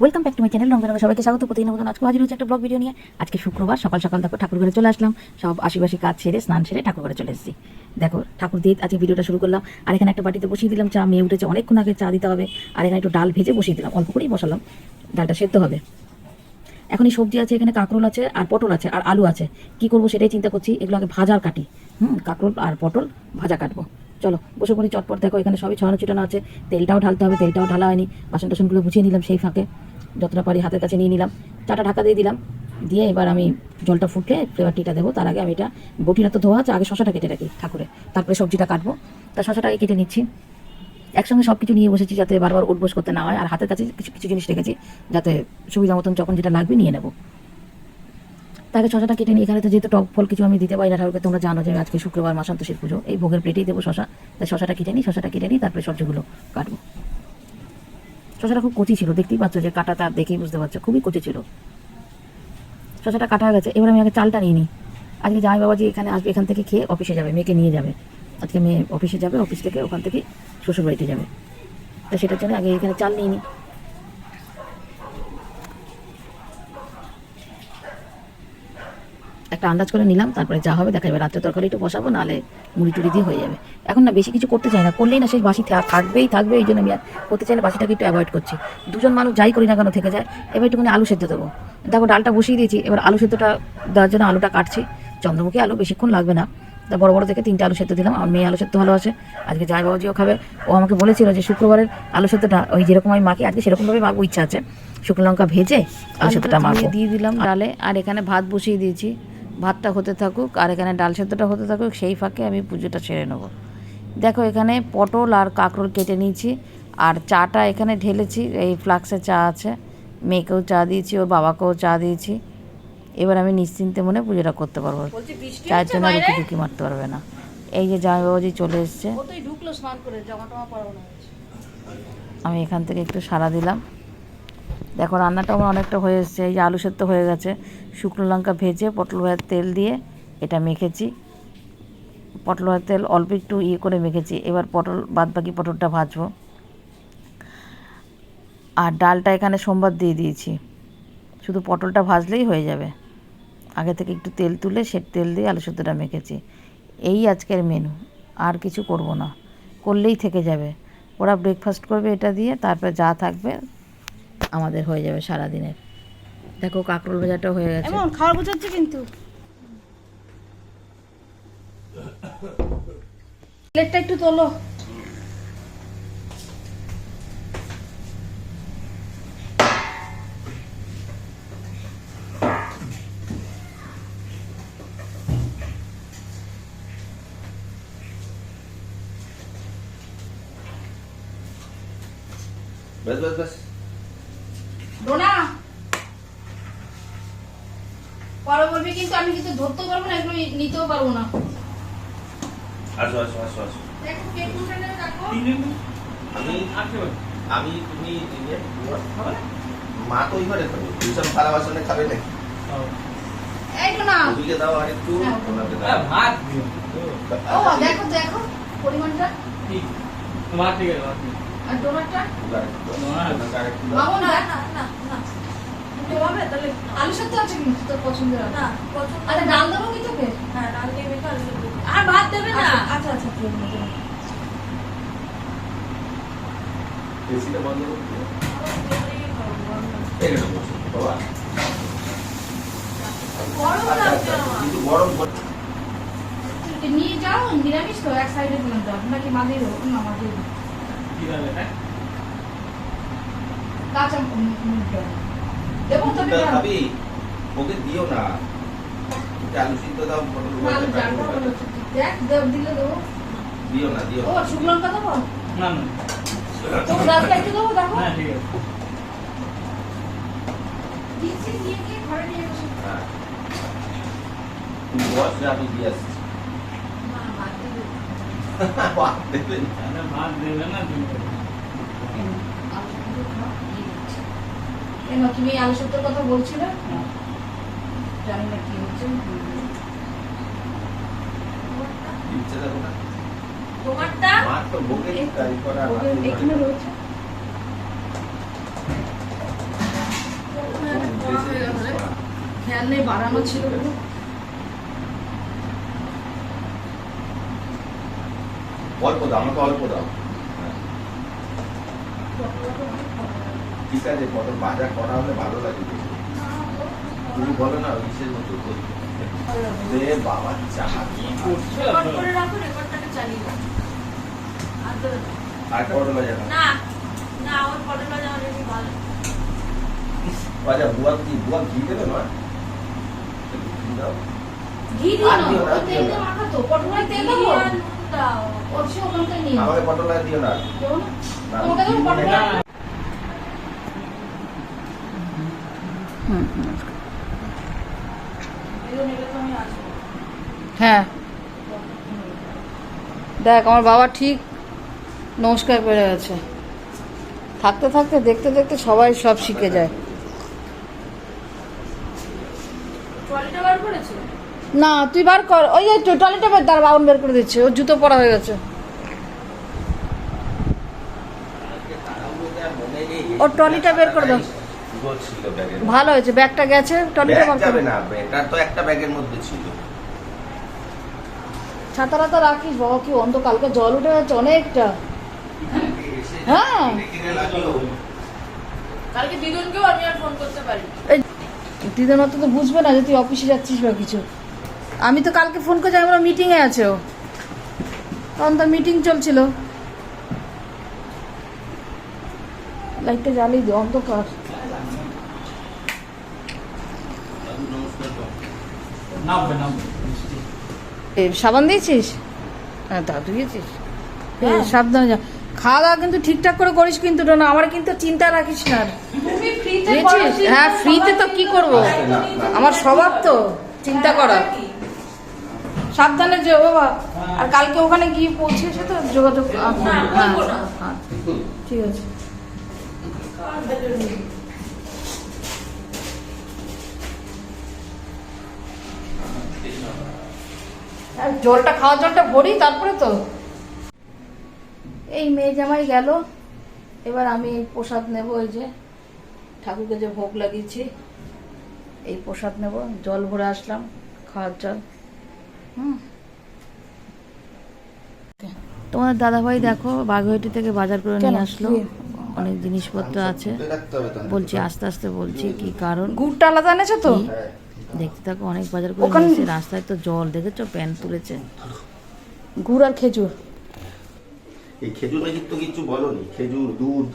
Welcome back to my channel. রঙের সবাইকে স্বাগত। প্রতিদিনের মতন আজকে হাজির হচ্ছে একটা ব্লগ ভিডিও নিয়ে। আজকে শুক্রবার সকাল সকাল দেখো ঠাকুর ঘরে চলে আসলাম। সব আশিবাসী কাজ সেরে স্নান সেরে ঠাকুর ঘরে চলে এসেছি। দেখো ঠাকুর দিয়ে আজকে ভিডিওটা শুরু করলাম। আর এখানে একটা বাটিতে বসিয়ে দিলাম চা, মেয়ে উঠেছে অনেকক্ষণ আগে, চা দিতে হবে। আর এখানে একটু ডাল ভেজে বসিয়ে দিলাম, অল্প করেই বসালাম, ডালটা সেদ্ধ হবে। এখন এই সবজি আছে, এখানে কাঁকরোল আছে আর পটল আছে আর আলু আছে। কি করবো সেটাই চিন্তা করছি। এগুলো আগে ভাজার কাটি, কাঁকরোল আর পটল ভাজা কাটবো। চলো বসে পড়ি চটপট। দেখো এখানে সবই ছড়ানো ছিটানো আছে, তেলটাও ঢালতে হবে, তেলটাও ঢালা হয়নি। বাসন টাসনগুলো গুছিয়ে নিলাম সেই ফাঁকে, যতটা পারি হাতের কাছে নিয়ে নিলাম। চাটা ঢাকা দিয়ে দিলাম, দিয়ে এবার আমি জলটা ফুটলে ফ্লেভার টিটা দেবো। তার আগে আমি এটা বটিটা তো ধোয়া আছে, আগে শশাটা কেটে রাখি ঠাকুরে, তারপরে সবজিটা কাটবো। তা শশাটা আগে কেটে নিচ্ছি। একসঙ্গে সব কিছু নিয়ে বসেছি যাতে বারবার উঠবোস করতে না হয়। আর হাতের কাছে কিছু কিছু জিনিস রেখেছি যাতে সুবিধা মতন যখন যেটা লাগবে নিয়ে নেবো। তাকে শশাটা কেটে নিই। এখানে তো যেহেতু টক ফল কিছু আমি দিতে পারি না ঠাকুরকে, তোমরা জানো যে আজকে শুক্রবার মাসান্তোষীর পুজো, এই ভোগের প্লেটেই দেবো শশা। তাই শশাটা কেটে নিই, তারপরে সবজিগুলো কাটবো। শশাটা খুব কচি ছিল, দেখতেই পাচ্ছ যে কাটাটা দেখেই বুঝতে পারছো খুবই কচি ছিল। শশাটা কাটা হয়ে গেছে, এবার আমি আগে চালটা নিয়ে নিই। আজকে জামাই বাবাজি এখানে আসবে, এখান থেকে খেয়ে অফিসে যাবে, মেয়েকে নিয়ে যাবে। আজকে মেয়ে অফিসে যাবে, অফিস থেকে ওখান থেকে শ্বশুরবাড়িতে যাবে। তা সেটার জন্য আগে এখানে চাল নিয়ে নিই। একটা আন্দাজ করে নিলাম, তারপরে যা হবে দেখা যাবে। রাত্রে তরকারি একটু বসাবো, নাহলে মুড়ি টুড়ি দিয়ে হয়ে যাবে। এখন না বেশি কিছু করতে চাই না, করলেই না সেই বাসি থাকবে। এই জন্য আমি আর করতে চাইলে বাসিটাকে একটু অ্যাভয়েড করছি। দুজন মানুষ যাই করি না কেন থেকে যায়। এবার একটুখানি আলু সেদ্ধ দেবো। দেখো ডালটা বসিয়ে দিয়েছি, এবার আলু সেদ্ধটা দেওয়ার জন্য আলুটা কাটছি। চন্দ্রমুখী আলু, বেশিক্ষণ লাগবে না। তা বড় বড় থেকে 3টে আলু সেদ্ধ দিলাম। আমার মেয়ে আলু সেদ্ধ ভালোবাসে, আজকে জামাই বাবাজিও খাবে। ও আমাকে বলেছিল যে শুক্রবারের আলু সেদ্ধটা ওই যেরকম আমি মাখি আজকে সেরকমভাবে মাখবো, ইচ্ছা আছে। শুকনো লঙ্কা ভেজে আলু সেদ্ধটা মাখবো। দিয়ে দিলাম ডালে, আর এখানে ভাত বসিয়ে দিয়েছি। ভাতটা হতে থাকুক আর এখানে ডাল সেদ্ধটা হতে থাকুক, সেই ফাঁকে আমি পুজোটা সেরে নেব। দেখো এখানে পটল আর কাঁকরোল কেটে নিয়েছি, আর চাটা এখানে ঢেলেছি। এই ফ্লাক্সে চা আছে, মেয়েকেও চা দিয়েছি, ওর বাবাকেও চা দিয়েছি। এবার আমি নিশ্চিন্তে মনে পুজোটা করতে পারবো, চায়ের জন্য রুটি টুকি মারতে পারবে না। এই যে জামাই বাবাজি চলে এসছে, আমি এখান থেকে একটু সারা দিলাম। দেখো রান্নাটা আমার অনেকটা হয়ে এসছে। এই যে আলু সেদ্ধ হয়ে গেছে, শুকনো লঙ্কা ভেজে পটল ভাজার তেল দিয়ে এটা মেখেছি। পটল ভাজার তেল অল্প একটু করে মেখেছি। এবার বাদবাকি পটলটা ভাজবো। আর ডালটা এখানে সোমবার দিয়ে দিয়েছি, শুধু পটলটা ভাজলেই হয়ে যাবে। আগে থেকে একটু তেল তুলে সে তেল দিয়ে আলু সেদ্ধটা মেখেছি। এই আজকের মেনু, আর কিছু করব না, করলেই থেকে যাবে। ওরা ব্রেকফাস্ট করবে এটা দিয়ে, তারপর যা থাকবে আমাদের হয়ে যাবে সারাদিনের। দেখো কাঁকরোল ভাজাটা হয়ে গেছে। এমন খাওয়ার বুঝাচ্ছে কিন্তু প্লেটটা একটু তোলো। बस बस बस ডোনা পরে বলবি কিন্তু, আমি কিন্তু ধরতেও পারবো না, এগুলো নিতেও পারবো না। আসো আসো আসো আসো দেখো কে কোনটা নেবে দেখো। আমি তুমি মা তো ওই ঘরে খাবে, দুজন থালা বাসনে খাবে না। এই ডোনা ওদিকে দাও আর একটু, ওনাকে দাও। ভাত দিও। ও দেখো দেখো পরিমাণটা ঠিক ভাত দিয়ে ভাত দিও। আর ডোনাটা ওনার একটু দাও, ওনাকে আর একটু দাও। মামু না না না না হবে তাহলে। আলু সেদ্ধ আছে কিন্তু তোর পছন্দের? না পছন্দ। আরে ডাল দেবো কি তোকে? হ্যাঁ ডাল দিয়ে মেখে আলু সেদ্ধ। আর ভাত দেবে না? আচ্ছা আচ্ছা ঠিক আছে। এসিটা বন্ধ করে দিও। এই দেখো বাবা, গরম লাগছে আমার। কিন্তু গরম করছে। নিয়ে যাও, নিরামিষ তো এক সাইডে দিলাম দাও নাকি মাঝেই দেবো? না মাঝেই দেবো। কি হবে এটা? কাঁচা দেবো তো দুধটা খাবি, ওকে দিও না। এটা আলু সিদ্ধ দাও, পটল ভাজা দাও। দেখ দিলে দেবো। দিও না, দিও ও না। শুকনো লঙ্কা দেবো? না না তো দাদা একটু দেবো দেখো। না ঠিক আছে। দিচ্ছি নিয়ে গিয়ে ঘরে নিয়ে বসে। হ্যাঁ। তুমি বস, আমি দিয়ে আসছি। না ভাত দেবে। বাহ, দেখলেন? তাহলে ভাত দেবে না তুমি। আলু সেদ্ধ খাও, দিয়ে দিচ্ছি। কেন তুমি আলু সেদ্ধর কথা বলছিলে? জানি না কি হচ্ছে। দিচ্ছে দেখো না। তোমারটা মা তো বকে কাজ করা। এখানে রয়েছে। খেয়াল নেই বাড়ানো ছিল। অল্প দাও, আমাকে অল্প দাও। হ্যাঁ। ঠিক আছে, পটল ভাজা করা হলে ভালো লাগে বেশি। তুমি বলো না ইসের মতো করি। রে বাবা চা কি করছো? রেকর্ড করে রাখো, রেকর্ডটাকে চালিয়ে দাও। আর দেবে না। আর পটল ভাজা না। না না, আমার পটল ভাজা অনেক ভালো। ভাজা বুয়া ঘি দেবে না? একটু ঘি দাও। ঘি দিও আর না, দিও না, ওই তেল দিও দিয়ে না। মাখা তো, পটলের তেল দেবো। দাও। অবশ্যই ওখান থেকে নিয়ে আমাকে পটল আর দিও না। দেবো না? না, তোমাকে ঘি দেবো পটল দিলে- আর- হ্যাঁ দেখ আমার বাবা ঠিক নমস্কার করে গেছে। থাকতে থাকতে দেখতে দেখতে সবাই সব শিখে যায়। না তুই বার কর, ওই যে ট্রলিটা বের, তার বাউন বের করে দিচ্ছে, ওর জুতো পরা হয়ে গেছে। ওর ট্রলিটা বের করে দাও। গোল ছিল ব্যাগের। ভালো হয়েছে, ব্যাগটা গেছে, ট্রলিটা ব্যাগ বার যাবে করে না, ব্যাগটা তো একটা ব্যাগের মধ্যে ছিল। ছাতাটা রাখিস বাবা, কি অন্ধ, কালকে জল উঠে গেছে অনেকটা। হ্যাঁ কিনে লাগলো। কালকে দিদুনকেও আমি আর ফোন করতে পারি। এই দিদুন অত তো বুঝবে না যে তুই অফিসে যাচ্ছিস বা কিছু। আমি তো কালকে ফোন করছি, আমরা মিটিংয়ে আছে ও, তখন তো মিটিং চলছিল। লাইটটা জ্বালিয়ে দিও, অন্ধকার। নামবে নামবে এ, সাবান দিয়েছিস? হ্যাঁ তা ধুয়েছিস? সাবধানে যা। খাওয়া দাওয়া কিন্তু ঠিকঠাক করে করিস কিন্তু, না আমার কিন্তু চিন্তা রাখিস না। তুমি ফ্রিতে বুঝেছিস? হ্যাঁ ফ্রিতে তো কি করব, আমার স্বভাব তো চিন্তা করা। সাবধানে যে বাবা। আর কালকে ওখানে গিয়ে পৌঁছেছে তো যোগাযোগ। হ্যাঁ হ্যাঁ ঠিক আছে। আর জলটা, খাওয়ার জলটা ভরি তারপরে তো। এই মেয়ে জামাই গেল, এবার আমি এই প্রসাদ নেব। এই যে ঠাকুরকে যে ভোগ লাগিয়েছি, এই প্রসাদ নেব। জল ভরে আসলাম, খাওয়ার জল। তোমাদের দাদাভাই দেখো বাগুইহাটি থেকে বাজার করে কেন? নিয়ে আসলো, কি? অনেক জিনিসপত্র আছে। রাখতে হবে তো। বলছি আস্তে আস্তে বলছি কি কারণ। গুড়টা আলাদা এনেছো তো? কি? দেখতে থাকো, অনেক বাজার করে ওখানে- নিয়েছে। রাস্তায় তো জল দেখেছো, প্যান্ট তুলেছে। গুড় আর খেজুর। এই খেজুর মেজুর তো কিছু বলনি। খেজুর, দুধ।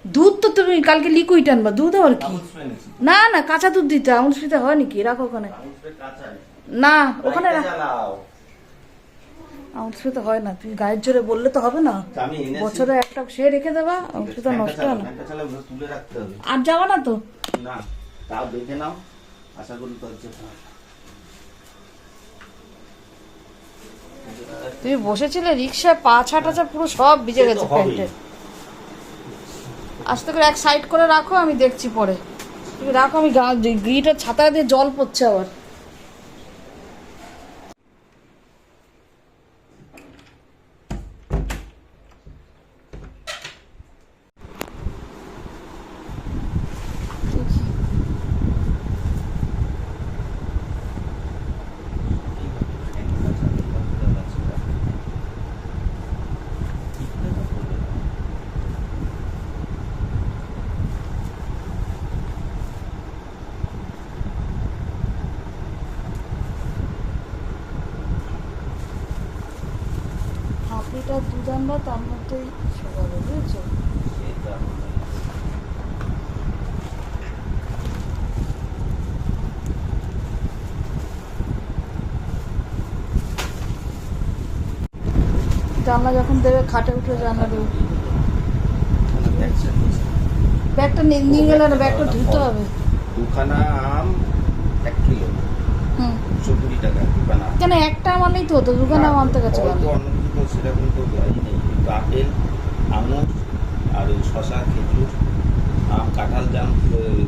দুধ তো তুমি কালকে লিকুইড আনবা, দুধ আবার কি? আমুল স্প্রে এনেছি। না না, কাঁচা দুধ দিতে, আমুল স্প্রেতে হয় নাকি? রাখো ওখানে। আমুল স্প্রে কাঁচা। না ওখানে লাইটটা রাখ। জ্বালাও। আমুল স্প্রেতে হয় না, তুমি গায়ের জোরে বললে তো হবে না। আমি এনেছি। বছরে একটা সে রেখে দেবা, আমুল স্প্রেতে নষ্ট হয় না। ফ্যানটা চালাও, তুলে রাখতে হবে। আর যাবা না তো? না, তাও দেখে নাও। আশা করি তো হচ্ছে। তুমি বসেছিলে রিক্সায়, পা ছাটাচা পুরো সব ভিজে গেছে প্যান্টে। আস্তে করে এক সাইড করে রাখো, আমি দেখছি পরে। তুমি রাখো, আমি গিটার ছাতা দিয়ে জল পড়ছে আবার। হাফ লিটার দুধ আনবা, তার মধ্যেই সকালে, বুঝেছো? জানলা যখন দেবে, খাটে উঠে জানলা দেবে। ব্যাগটা নিয়ে গেলে না, ব্যাগটা ধুতে হবে। দুখানা আম 1 কিলো, হুম 220 টাকা দুখানা। কেন একটা মানেই তো হতো, দোকানে আনতে গেছে অল্প অন্য কিছু তো সেরকম তো দেওয়াই নেই। কিন্তু আপেল, আঙুর আর ওই শশা, খেজুর, আম, কাঁঠাল,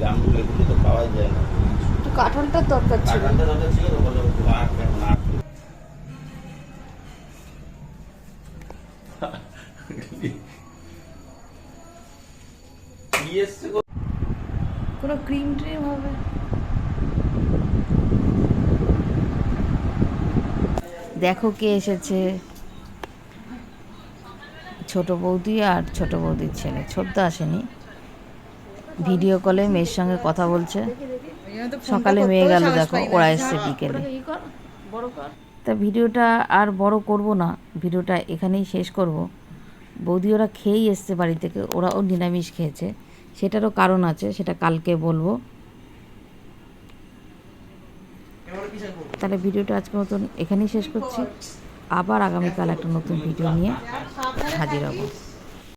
জামরুল এগুলো তো পাওয়াই যায় না। একটু কাঁঠালটার দরকার ছিল। কাঁঠালটা দরকার ছিল তো, বলো একটু আট, এখন 8 কোনো ক্রিম ট্রিম হবে? দেখো কে এসেছে, ছোট বৌদি আর ছোট বৌদির ছেলে। ছোটদা আসেনি, ভিডিও কলে মেয়ের সঙ্গে কথা বলছে। সকালে মেয়ে গেল, দেখো ওরা এসছে বিকেলে। তা ভিডিওটা আর বড় করব না, ভিডিওটা এখানেই শেষ করব। বৌদি ওরা খেয়েই এসছে বাড়ি থেকে, ওরাও নিরামিষ খেয়েছে, সেটারও কারণ আছে, সেটা কালকে বলবো। তাহলে ভিডিওটা আজকের মতন এখানেই শেষ করছি। আবার আগামীকাল একটা নতুন ভিডিও নিয়ে হাজির হব।